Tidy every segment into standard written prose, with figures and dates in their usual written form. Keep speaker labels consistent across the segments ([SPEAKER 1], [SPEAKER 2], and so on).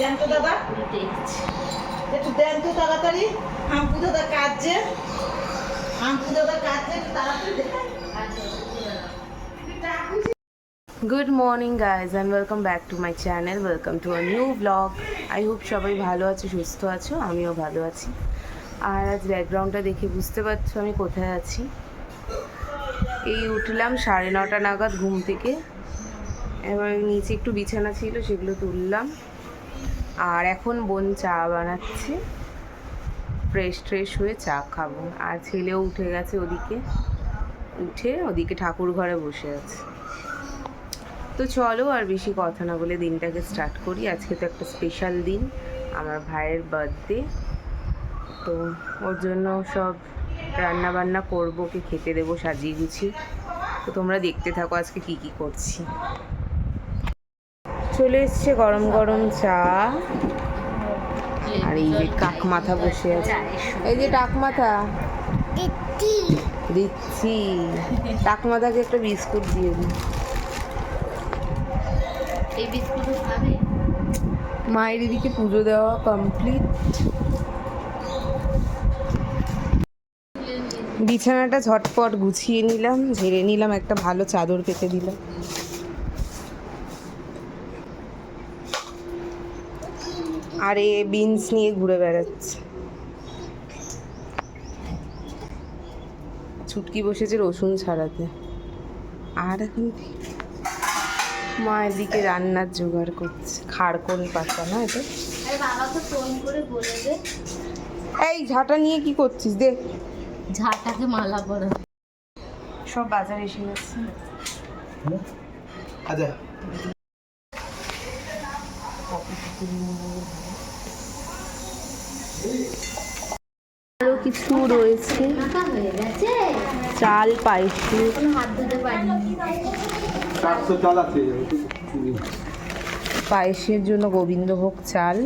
[SPEAKER 1] দেন তো দাদা, একটু দেন তো তাড়াতাড়ি। হাম্পু দাদা কাজে, হাম্পু দাদা কাজে, একটু তাড়াতাড়ি দেন।
[SPEAKER 2] Good morning guys and welcome back to my channel. Welcome to a new vlog. I hope সবাই ভালো আছো, সুস্থ আছো, আমিও ভালো আছি। আর আজ ব্যাকগ্রাউন্ডটা দেখে বুঝতে পারছো আমি কোথায় আছি। এই উঠলাম 9:30 নাগাদ ঘুম থেকে। এবার নিচে একটু বিছানা ছিল, সেগুলো তুললাম। আর এখন বোন চা বানাচ্ছে, ফ্রেশ হয়ে চা খাবো। আর ছেলেও উঠে গেছে, ওদিকে ঠাকুর ঘরে বসে আছে। তো চলো আর বেশি কথা না বলে দিনটাকে স্টার্ট করি। আজকে তো একটা স্পেশাল দিন, আমার ভাইয়ের বার্থডে। তো ওর জন্য সব রান্না বান্না করবো, ওকে খেতে দেবো সাজিয়ে গুছিয়ে। তো তোমরা দেখতে থাকো আজকে কি কি করছি। চলে এসছে গরম গরম চা। আর এই যে কাক মাথা বসে আছে, এই যে টাক মাথা দিচ্ছি। টাক মাথাকে একটা বিস্কুট দিয়ে দিই।
[SPEAKER 3] এই বিস্কুটও খাবে?
[SPEAKER 2] মায়ের এদিকে পুজো দেওয়া কমপ্লিট। বিছানাটা ঝটপট গুছিয়ে নিলাম, ঝেড়ে নিলাম, একটা ভালো চাদর পেতে দিলাম। আর এ বিনস নিয়ে ঘুরে বেড়াচ্ছে। ছুটকি বসেছে রসুন ছাড়াতে। আর এখন মা এদিকে রান্নার জোগাড় করছে। খাড়কোল পাতা না এটা?
[SPEAKER 3] আরে বাবাকে ফোন করে বলে দে।
[SPEAKER 2] এই ঝাঁটা নিয়ে কি করছিস? দে
[SPEAKER 3] ঝাঁটাকে মালা পরা।
[SPEAKER 2] সব বাজার এসে গেছে।
[SPEAKER 4] আচ্ছা
[SPEAKER 2] আরো কিছু রয়েছে,
[SPEAKER 3] মাথা হয়ে গেছে,
[SPEAKER 2] চাল, পায়েসে,
[SPEAKER 3] কোনো হাত ধুতে পারিনি।
[SPEAKER 4] 400 চাল আছে।
[SPEAKER 2] পায়েসের জন্য গোবিন্দভোগ চাল,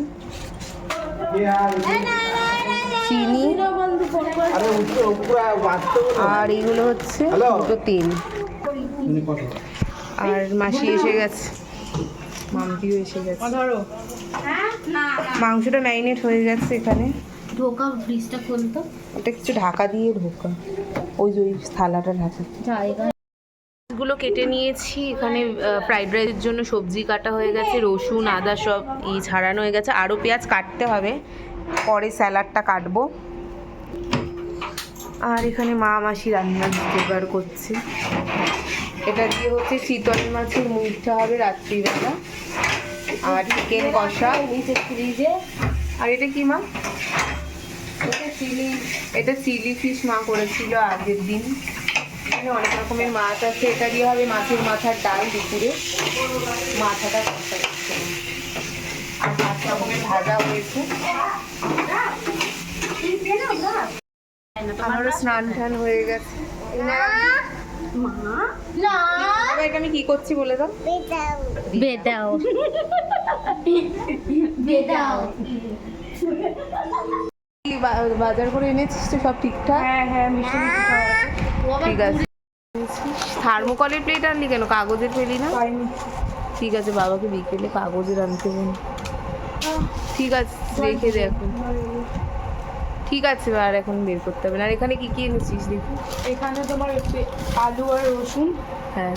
[SPEAKER 2] চিনি,
[SPEAKER 4] আরে উপরে বাঁচতে
[SPEAKER 2] আর এগুলো হচ্ছে দুটো তেল। আর মাসি এসে গেছে, মাম্পিও এসে গেছে। মাংসটা ম্যারিনেট হয়ে গেছে এখানে।
[SPEAKER 3] ঢোকা ফ্রিজটা খুলতো,
[SPEAKER 2] ওটা কিছু ঢাকা দিয়ে ঢোকা, ওই যে ওই থালাটা ঢাকা।
[SPEAKER 3] জায়গা
[SPEAKER 2] গুলো কেটে নিয়েছি। এখানে ফ্রাইড রাইসের জন্য সবজি কাটা হয়ে গেছে, রসুন আদা সব ছাড়ানো হয়ে গেছে। আরও পেঁয়াজ কাটতে হবে, পরে স্যালাডটা কাটবো। আর এখানে মা মাসি রান্নার জোগাড় করছে। এটা দিয়ে হচ্ছে চিতল মাছের মুখটা হবে রাত্রিবেলা, আর চিকেন কষা
[SPEAKER 3] নিচে ফ্রিজে।
[SPEAKER 2] আর এটা কি মা? এটা চিলি ফিশ মা করেছিল আগের দিন। এখানে অনেক রকমের মাছ আছে। এটা দিয়ে হবে মাছের মাথার ডাল দুপুরে। মাথাটা কষা হচ্ছে, আর 5 রকমের ভাজা হয়েছে। আমারও স্নান টান হয়ে গেছে।
[SPEAKER 3] না
[SPEAKER 2] এবার এটা আমি কি করছি বলে দাও?
[SPEAKER 3] বেদাও বেদাও।
[SPEAKER 2] বাজার করে এনেছিস তো সব ঠিকঠাক? হ্যাঁ মিষ্টি ঠিক আছে। থার্মোকলের প্লেট আনলি কেন, কাগজের পেলি না? ঠিক আছে, বাবাকে বিকেলে কাগজের আনতে বল। ঠিক আছে, রেখে দে এখন। ঠিক আছে, আর এখন বের করতে হবে না। আর এখানে কি কি এনেছিস দেখি?
[SPEAKER 1] এখানে তোমার আলু আর রসুন,
[SPEAKER 2] হ্যাঁ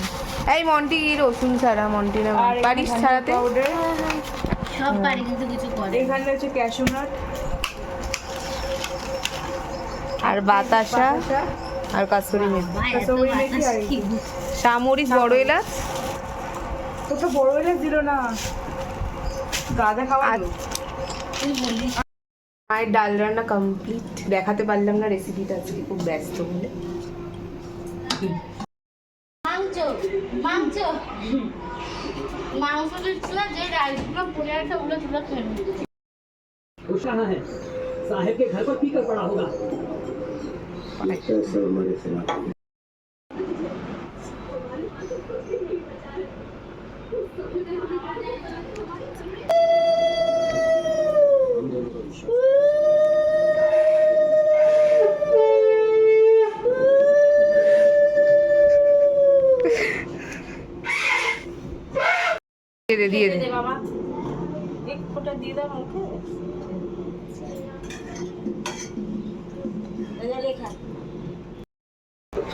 [SPEAKER 2] এই মন্টি রসুন ছাড়া, মন্টি না পারিস ছাড়াতে?
[SPEAKER 3] সব পারি কিন্তু কিছু করে।
[SPEAKER 1] এখানে হচ্ছে ক্যাশু নাট
[SPEAKER 2] আর বাতাসা আর কাসুরি মেথি, চামরিচ, বড় এলাচ।
[SPEAKER 1] তো তো বড় এলাচ দিল না, গাঁদা খাওয়া
[SPEAKER 2] আর মায়ের ডাল রান্না কমপ্লিট। দেখাতে পারলাম না রেসিপিটা, আজকে খুব ব্যস্ত বলে।
[SPEAKER 3] মাংস মাংস মাংস দিচ্ছিল, যে রাইসগুলো পড়ে আছে ওগুলো তুলে খেয়ে
[SPEAKER 5] घुसाना है साहेब के घर पर पीकर पड़ा होगा।
[SPEAKER 2] দিয়ে দে
[SPEAKER 1] বাবা, এক ফোঁটা দিয়ে দিলাম মুখে।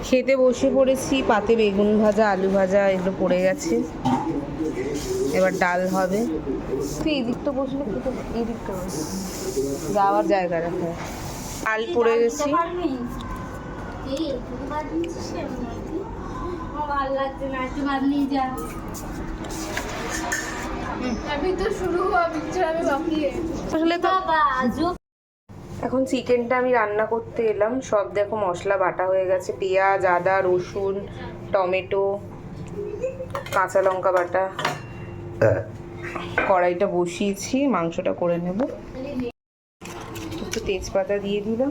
[SPEAKER 2] খেতে বসে পড়েছি, পাতে বেগুন ভাজা, আলু ভাজা এগুলো পড়ে গেছে। এবার ডাল হবে। তুই এই দিকটা বসলে খেতে, এই দিকটা বস, যাওয়ার জায়গা রাখা। ডাল পড়ে গেছি।
[SPEAKER 3] এই একটু বাদ দিচ্ছিস আমার ভালো লাগছে না, একটু বাদ নিয়ে যা।
[SPEAKER 6] अभी तो शुरू हुआ पिक्चर, अभी बाकी है।
[SPEAKER 2] আসলে তো
[SPEAKER 3] বাবা আজব।
[SPEAKER 2] এখন চিকেনটা আমি রান্না করতে এলাম। সব দেখো মশলা বাটা হয়ে গেছে, পেঁয়াজ, আদা, রসুন, টমেটো, কাঁচা লঙ্কা বাটা। কড়াইটা বসিয়েছি, মাংসটা করে নেব। একটু তেজপাতা দিয়ে দিলাম।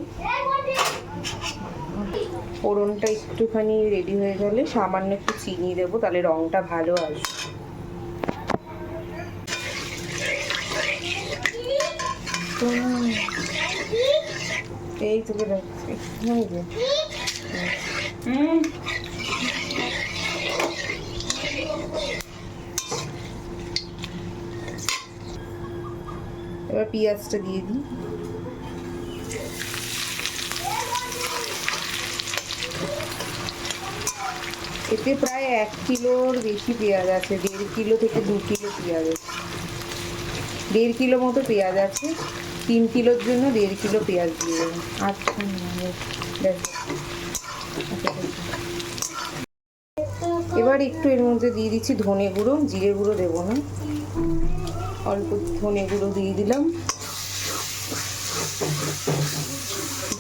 [SPEAKER 2] ফোড়নটা একটুখানি রেডি হয়ে গেলে সামান্য একটু চিনি দেবো, তাহলে রঙটা ভালো আসবে। এই তোকে রাখছি। এবার পেঁয়াজটা দিয়ে দিই। এতে প্রায় 1 কিলোর বেশি পেঁয়াজ আছে, 1.5 কিলো থেকে 2 কিলো পেঁয়াজ আছে। 1.5 কিলো মতো পেঁয়াজ আছে, 3 কিলোর জন্য 1.5 কিলো পেঁয়াজ দিয়ে দেবো। আচ্ছা, এবার একটু এর মধ্যে দিয়ে দিচ্ছি ধনে গুঁড়ো, জিরে গুঁড়ো দেবো না, অল্প ধনে গুঁড়ো দিয়ে দিলাম।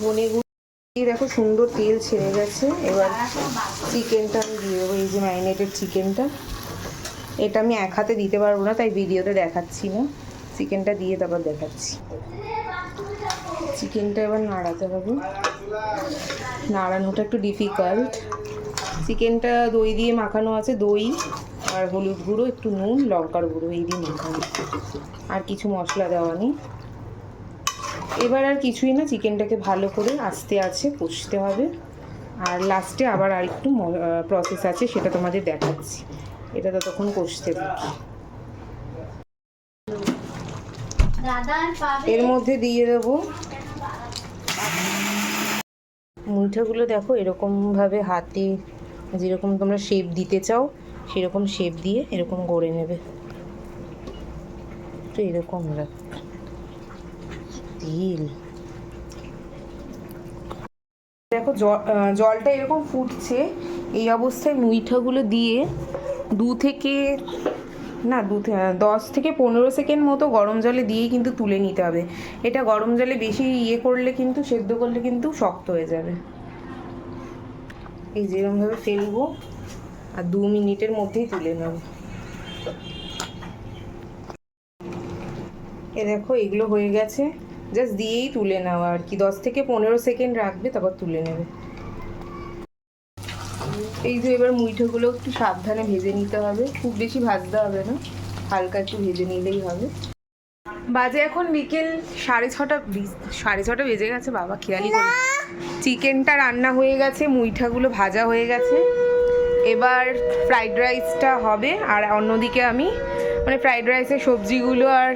[SPEAKER 2] ধনে গুঁড়ো দিয়ে দেখো সুন্দর তেল ছেড়ে গেছে। এবার চিকেনটা আমি দিয়ে দেবো, এই যে ম্যারিনেটেড চিকেনটা। এটা আমি এক হাতে দিতে পারবো না, তাই ভিডিওতে দেখাচ্ছি না। চিকেনটা দিয়ে তারপর দেখাচ্ছি। চিকেনটা এবার নাড়াতে হবে, নাড়ানোটা একটু ডিফিকাল্ট। চিকেনটা দই দিয়ে মাখানো আছে, দই আর হলুদ গুঁড়ো, একটু নুন, লঙ্কার গুঁড়ো, এই দিয়ে মাখানো, আর কিছু মশলা দেওয়া নেই। এবার আর কিছুই না, চিকেনটাকে ভালো করে আস্তে আস্তে কষতে হবে। আর লাস্টে আবার আর একটু প্রসেস আছে, সেটা তোমাদের দেখাচ্ছি। এটা ততক্ষণ কষতে থাকি। এর মধ্যে দিয়ে দেবো মুইঠাগুলো। দেখো এরকমভাবে হাতে যেরকম তোমরা শেপ দিতে চাও সেরকম শেপ দিয়ে এরকম গড়ে নেবে। তো এরকম তেল দেখো, জলটা এরকম ফুটছে। এই অবস্থায় মুইঠাগুলো দিয়ে 10 থেকে 15 সেকেন্ড মতো গরম জলে দিয়েই কিন্তু তুলে নিতে হবে। এটা গরম জলে বেশি করলে কিন্তু, সেদ্ধ করলে কিন্তু শক্ত হয়ে যাবে। এই যেরকমভাবে ফেলবো আর 2 মিনিটের মধ্যেই তুলে নেব। এ দেখো এগুলো হয়ে গেছে, জাস্ট দিয়েই তুলে নেওয়া আর কি। 10 থেকে 15 সেকেন্ড রাখবে, তারপর তুলে নেবে। এই যে এবার মুইঠোগুলো একটু সাবধানে ভেজে নিতে হবে, খুব বেশি ভাজতে হবে না, হালকা একটু ভেজে নিলেই হবে। বাজে এখন বিকেল 6:30 বেজে গেছে, বাবা খেয়ালই করে। চিকেনটা রান্না হয়ে গেছে, মুইঠাগুলো ভাজা হয়ে গেছে। এবার ফ্রাইড রাইসটা হবে, আর অন্যদিকে আমি ফ্রাইড রাইসের সবজিগুলো আর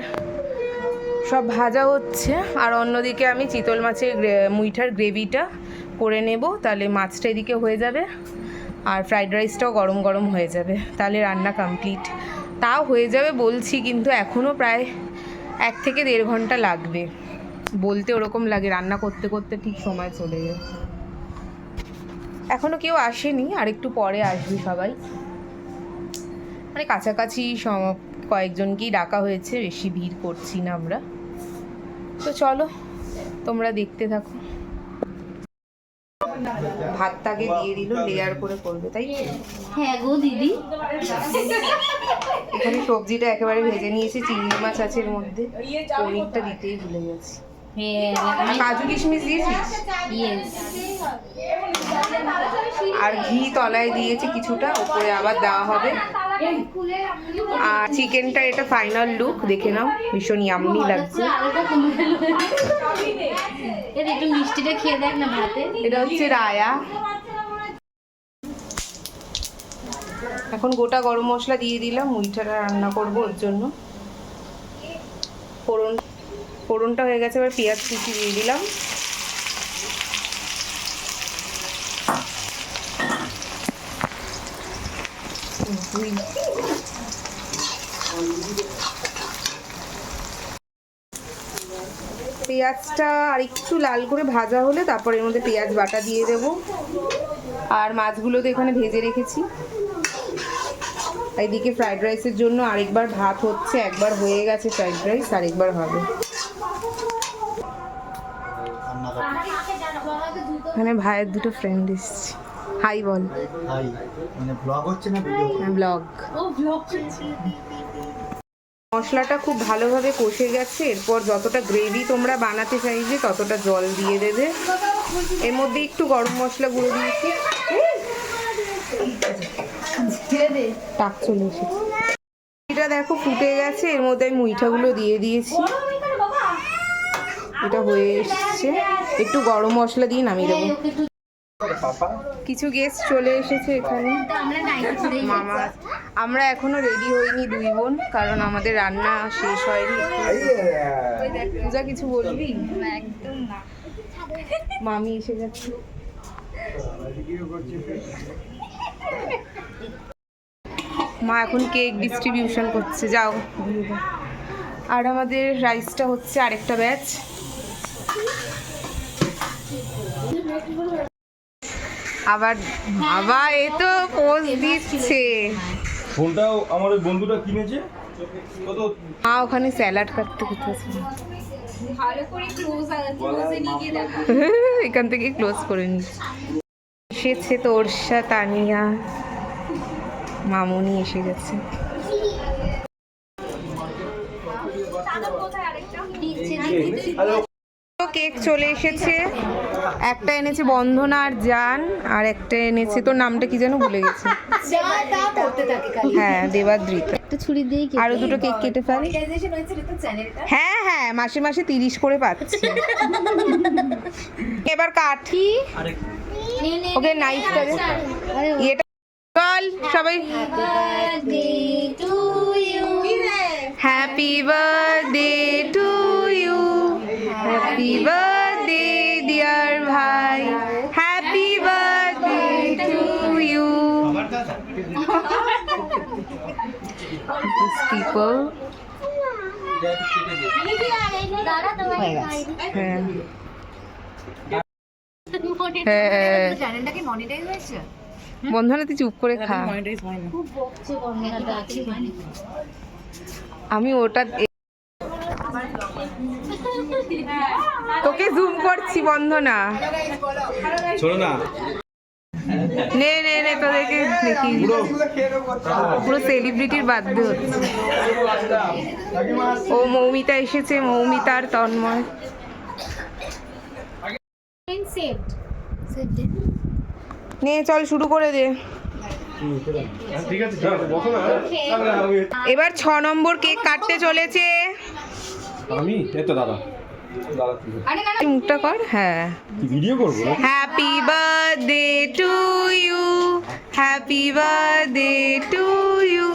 [SPEAKER 2] সব ভাজা হচ্ছে, আর অন্যদিকে আমি চিতল মাছের মুইঠার গ্রেভিটা করে নেব। তাহলে মাছটা এদিকে হয়ে যাবে আর ফ্রাইড রাইসটাও গরম গরম হয়ে যাবে, তাহলে রান্না কমপ্লিট। তাও হয়ে যাবে বলছি, কিন্তু এখনও প্রায় 1 থেকে 1.5 ঘন্টা লাগবে। বলতে ওরকম লাগে, রান্না করতে করতে ঠিক সময় চলে যায়। এখনও কেউ আসেনি, আর একটু পরে আসবে সবাই। কাছাকাছি কয়েকজনকেই ডাকা হয়েছে, বেশি ভিড় করছি না আমরা। তো চলো তোমরা দেখতে থাকো। ভাতটাকে দিয়ে দিল, লেয়ার করে করবে, তাই?
[SPEAKER 3] হ্যাঁ গো দিদি।
[SPEAKER 2] এখানে সবজিটা একেবারে ভেজে নিয়েছি, চিংড়ি মাছ আছে এর মধ্যে, পনিরটা দিতেই ভুলে গেছি। কাজু কিশমিশ দিয়েছিস?
[SPEAKER 3] ইয়েস।
[SPEAKER 2] আর ঘি তলায় দিয়েছি কিছুটা, উপরে আবার দেওয়া হবে। আর চিকেনটা এটা ফাইনাল লুক, দেখে নাও, ভীষণ ইয়াম্মি লাগছে।
[SPEAKER 3] একটু মিষ্টিটা খেয়ে দেখ না ভাতে।
[SPEAKER 2] এটা হচ্ছে রায়া। এখন গোটা গরম মশলা দিয়ে দিলাম, মুইঠাটা রান্না করবো ওর জন্য। ফোড়নটা হয়ে গেছে, এবার পেঁয়াজ কুচি দিয়ে দিলাম। পেঁয়াজটা আর একটু লাল করে ভাজা হলে তারপর এর মধ্যে পেঁয়াজ বাটা দিয়ে দেব। আর মাছগুলো তো এখানে ভেজে রেখেছি। এইদিকে ফ্রাইড রাইসের জন্য আরেকবার ভাত হচ্ছে, একবার হয়ে গেছে ফ্রাইড রাইস, আরেকবার হবে। এখানে ভাইয়ের দুটো ফ্রেন্ড এসছে। হাই বল।
[SPEAKER 4] হাই, মানে ব্লগ হচ্ছে না ভিডিও?
[SPEAKER 2] ব্লগ। মশলাটা খুব ভালোভাবে কষে গেছে। এরপর যতটা গ্রেভি তোমরা বানাতে চাইবে ততটা জল দিয়ে দেবে। এর মধ্যে একটু গরম মশলা গুঁড়ো দিয়েছি। টাক চলে এসেছে। এটা দেখো ফুটে গেছে, এর মধ্যে আমি মুইঠাগুলো দিয়ে দিয়েছি। এটা হয়ে এসছে, একটু গরম মশলা দিয়ে নামিয়ে দেবো। কিছু গেস্ট চলে এসেছে এখানে। মামা, আমরা এখনো রেডি হইনি দুই বোন, কারণ আমাদের রান্না শেষ হয়নি। পূজা কিছু বলবি?
[SPEAKER 6] একদম না।
[SPEAKER 2] মামি এসে গেছে। মা এখন কেক ডিস্ট্রিবিউশন করছে, যাও। আর আমাদের রাইসটা হচ্ছে আরেকটা ব্যাচ। আবার বাবা এ তো পোজ দিচ্ছে।
[SPEAKER 4] ফোনটাও আমার ওই বন্ধুটা কিনেছে। কত?
[SPEAKER 2] মা ওখানে স্যালাড কাটতে করতেছে।
[SPEAKER 6] ভালো করে ক্লোজে নিয়ে গিয়ে দেখো।
[SPEAKER 2] এখান থেকে ক্লোজ করে নি। এসেছে তোরসা, তানিয়া, মামুনি এসে গেছে। কেক চলে এসেছে। একটা এনেছে বন্ধনা আর জান, আর একটা এনেছে, তোর নামটা কি যেন ভুলে গেছে। হ্যাঁ, দেবাদ্রিতা।
[SPEAKER 3] ছুরি দিয়ে
[SPEAKER 2] আরো দুটো কেক কেটে ফেল। হ্যাঁ হ্যাঁ, মাসে মাসে 30 করে পাচ্ছি। এবার কাঠি ওকে নাইফটা দে। এটা চল সবাই। Happy birthday to you, happy birthday dear ভাই, happy birthday to you. People. হ্যাঁ, বন্ধনা তুই চুপ করে খা। আমি ওটা তোকে জুম করছি বন্ধনা।
[SPEAKER 4] শোনো না,
[SPEAKER 2] নে নে নে, তোদেরকে দেখি পুরো সেলিব্রিটির বার্থডে হচ্ছে। ও মৌমিতা এসেছে, মৌমিতা আর তন্ময়। নে চল শুরু করে দে।
[SPEAKER 4] ঠিক আছে, বসো না।
[SPEAKER 2] এবার 6 নম্বর কেক কাটতে চলেছে।
[SPEAKER 4] আমি এই তো দাদা
[SPEAKER 2] মুখটা কর। হ্যাঁ,
[SPEAKER 4] ভিডিও করবো।
[SPEAKER 2] Happy birthday to you, happy birthday to you,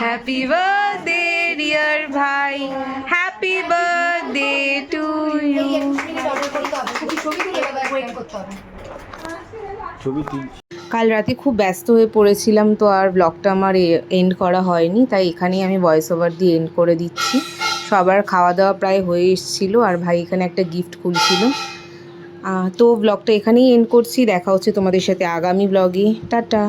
[SPEAKER 2] happy birthday dear ভাই, হ্যাপি বার্থডে টু ইউ। কাল রাতে খুব ব্যস্ত হয়ে পড়েছিলাম, তো আর ব্লগটা আমার এন্ড করা হয়নি, তাই এখানেই আমি ভয়েস ওভার দিয়ে এন্ড করে দিচ্ছি। সবার খাওয়া দাওয়া প্রায় হয়ে এসেছিলো, আর ভাই এখানে একটা গিফট খুলছিল। তো ব্লগটা এখানেই এন্ড করছি। দেখা হচ্ছে তোমাদের সাথে আগামী ব্লগে। টাটা।